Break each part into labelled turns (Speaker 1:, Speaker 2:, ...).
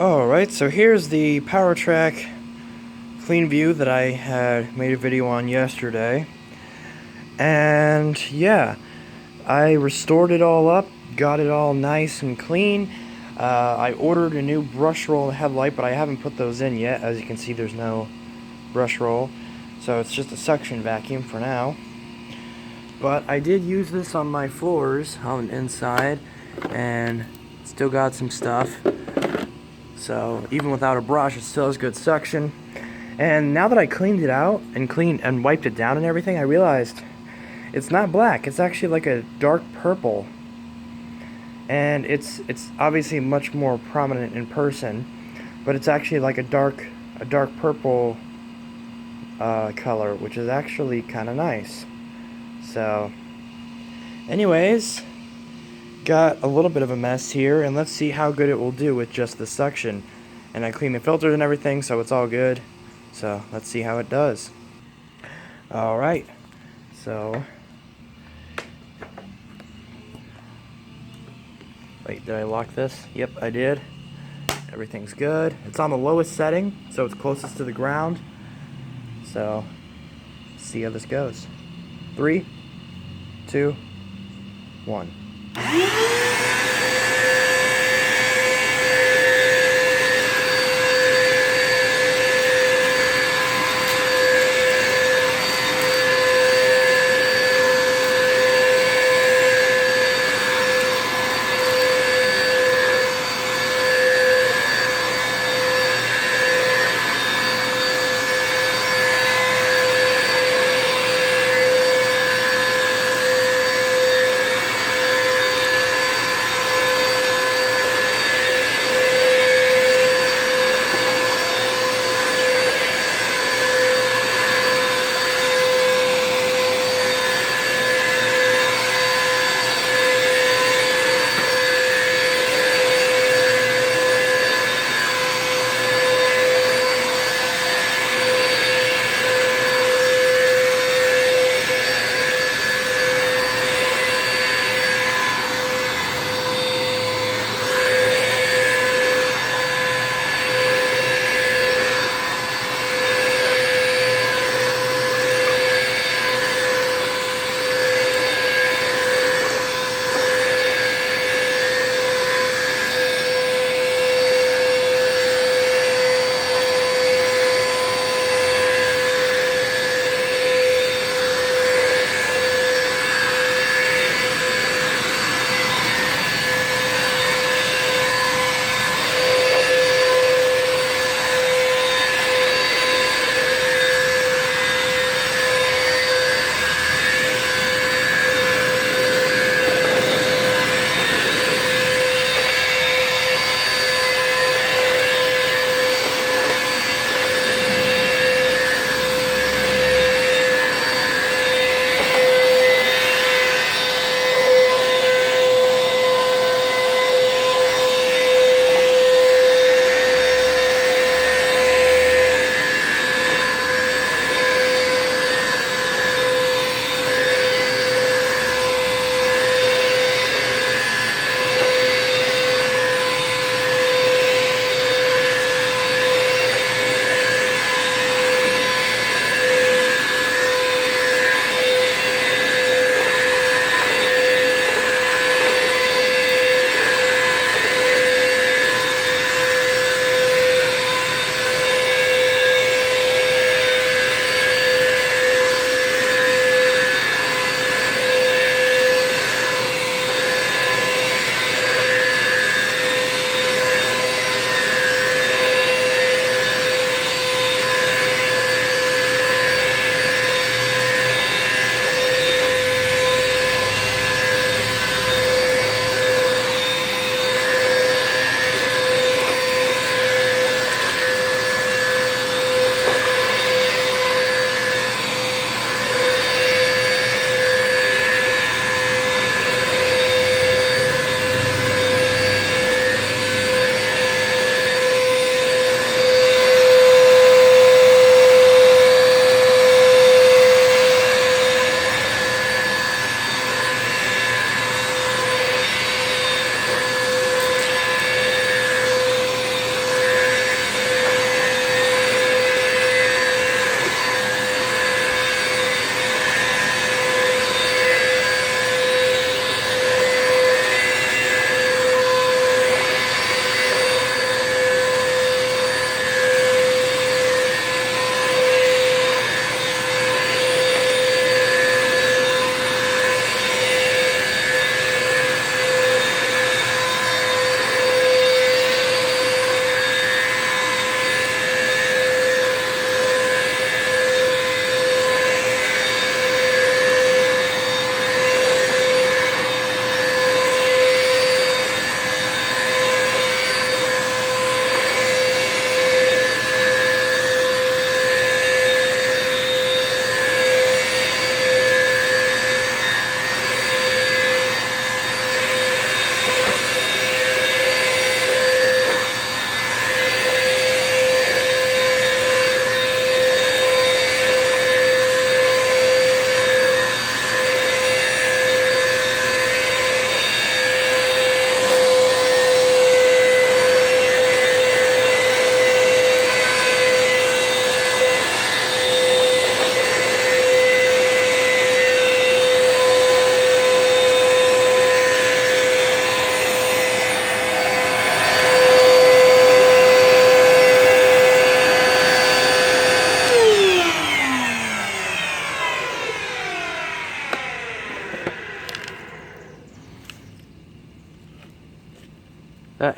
Speaker 1: Alright, so here's the PowerTrak CleanView that I had made a video on yesterday. And yeah, I restored it all up, got it all nice and clean. I ordered a new brush roll and headlight, but I haven't put those in yet. As you can see, there's no brush roll, so it's just a suction vacuum for now. But I did use this on my floors on the inside, and still got some stuff. So even without a brush, it still has good suction. And now that I cleaned it out and wiped it down and everything, I realized it's not black. It's actually like a dark purple, and it's obviously much more prominent in person, but it's actually like a dark purple color, which is actually kind of nice. So, anyways, got a little bit of a mess here, and let's see how good it will do with just the suction. And I cleaned the filters and everything, so it's all good. So let's see how it does. Alright, so wait, did I lock this? Yep, I did. Everything's good. It's on the lowest setting, so it's closest to the ground. So let's see how this goes. 3, 2, 1.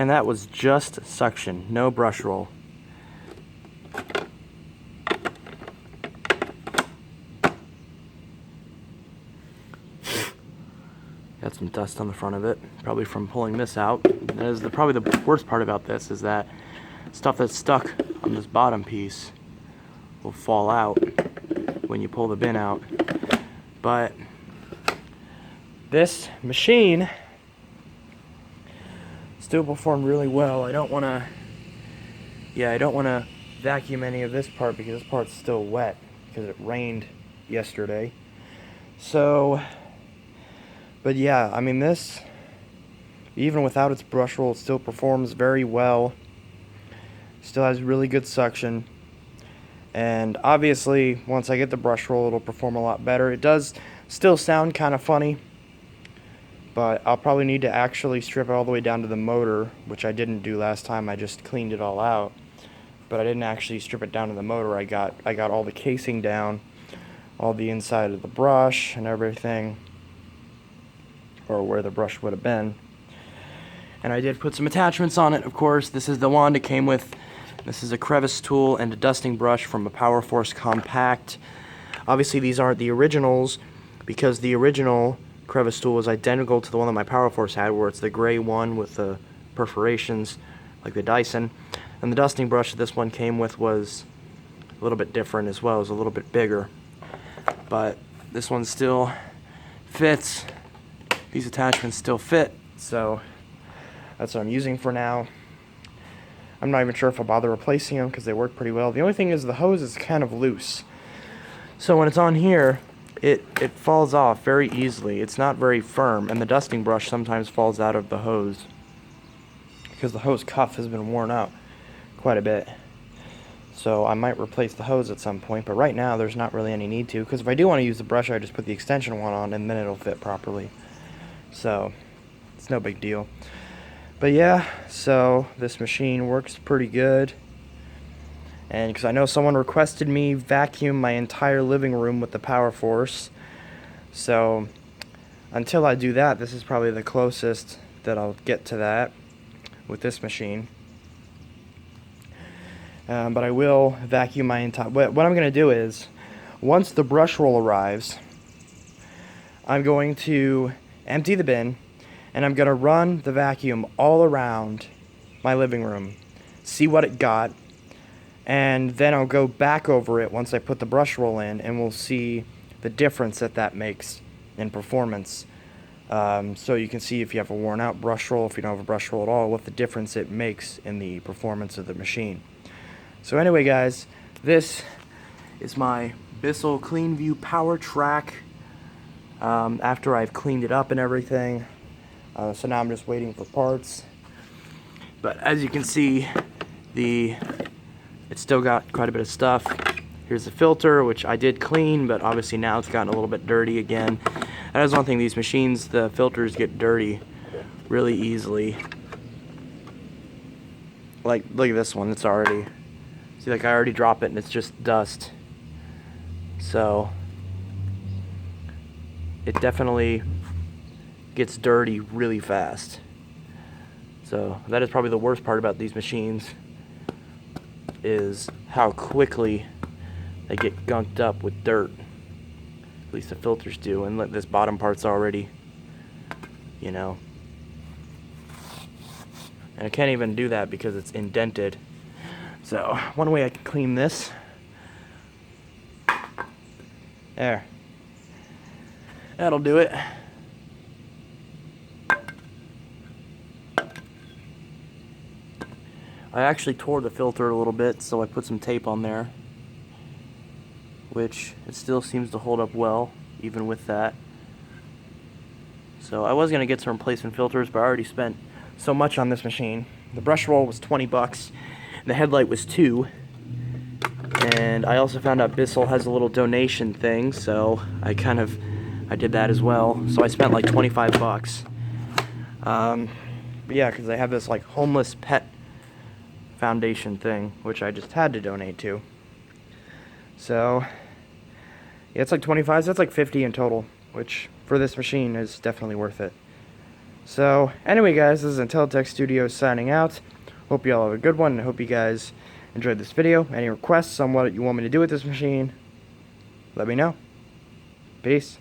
Speaker 1: And that was just suction, no brush roll. Got some dust on the front of it, probably from pulling this out. That is probably the worst part about this, is that stuff that's stuck on this bottom piece will fall out when you pull the bin out. But this machine still performed really well. I don't want to vacuum any of this part because this part's still wet because it rained yesterday. So, but yeah, I mean, this, even without its brush roll, it still performs very well. Still has really good suction. And obviously, once I get the brush roll, it'll perform a lot better. It does still sound kind of funny, but I'll probably need to actually strip it all the way down to the motor, which I didn't do last time. I just cleaned it all out, but I didn't actually strip it down to the motor. I got all the casing down, all the inside of the brush and everything, or where the brush would have been. And I did put some attachments on it, of course. This is the wand it came with. This is a crevice tool and a dusting brush from a Power Force Compact. Obviously these aren't the originals, because the original crevice tool is identical to the one that my Power Force had, where it's the gray one with the perforations like the Dyson. And the dusting brush that this one came with was a little bit different as well. It was a little bit bigger. But this one still fits. These attachments still fit, so that's what I'm using for now. I'm not even sure if I'll bother replacing them because they work pretty well. The only thing is the hose is kind of loose. So when it's on here, it falls off very easily. It's not very firm, and the dusting brush sometimes falls out of the hose because the hose cuff has been worn out quite a bit. So I might replace the hose at some point, but right now there's not really any need to, because if I do want to use the brush, I just put the extension one on and then it'll fit properly. So it's no big deal. But yeah, so this machine works pretty good. And because I know someone requested me vacuum my entire living room with the Power Force, so until I do that, this is probably the closest that I'll get to that with this machine. But I will vacuum my entire... What I'm going to do is, once the brush roll arrives, I'm going to empty the bin, and I'm going to run the vacuum all around my living room, see what it got, and then I'll go back over it once I put the brush roll in, and we'll see the difference that makes in performance. So you can see if you have a worn out brush roll, if you don't have a brush roll at all, what the difference it makes in the performance of the machine. So anyway, guys, this is my Bissell CleanView PowerTrak after I've cleaned it up and everything. So now I'm just waiting for parts. But as you can see, it's still got quite a bit of stuff. Here's the filter, which I did clean, but obviously now it's gotten a little bit dirty again. That is one thing, these machines, the filters get dirty really easily. Like, look at this one, it's already, see, like I already drop it and it's just dust. So it definitely gets dirty really fast. So that is probably the worst part about these machines, is how quickly they get gunked up with dirt. At least the filters do, and look, this bottom part's already, you know. And I can't even do that because it's indented. So one way I can clean this, there, that'll do it. I actually tore the filter a little bit, so I put some tape on there, which it still seems to hold up well, even with that. So I was going to get some replacement filters, but I already spent so much on this machine. The brush roll was 20 bucks, and the headlight was $2. And I also found out Bissell has a little donation thing, so I did that as well. So I spent like 25 bucks. But yeah, because they have this like homeless pet foundation thing, which I just had to donate to. So yeah, it's like 25, so that's like 50 in total, which for this machine is definitely worth it. So, anyway guys, this is Intelitech Studios signing out. Hope you all have a good one, and hope you guys enjoyed this video. Any requests on what you want me to do with this machine, let me know. Peace.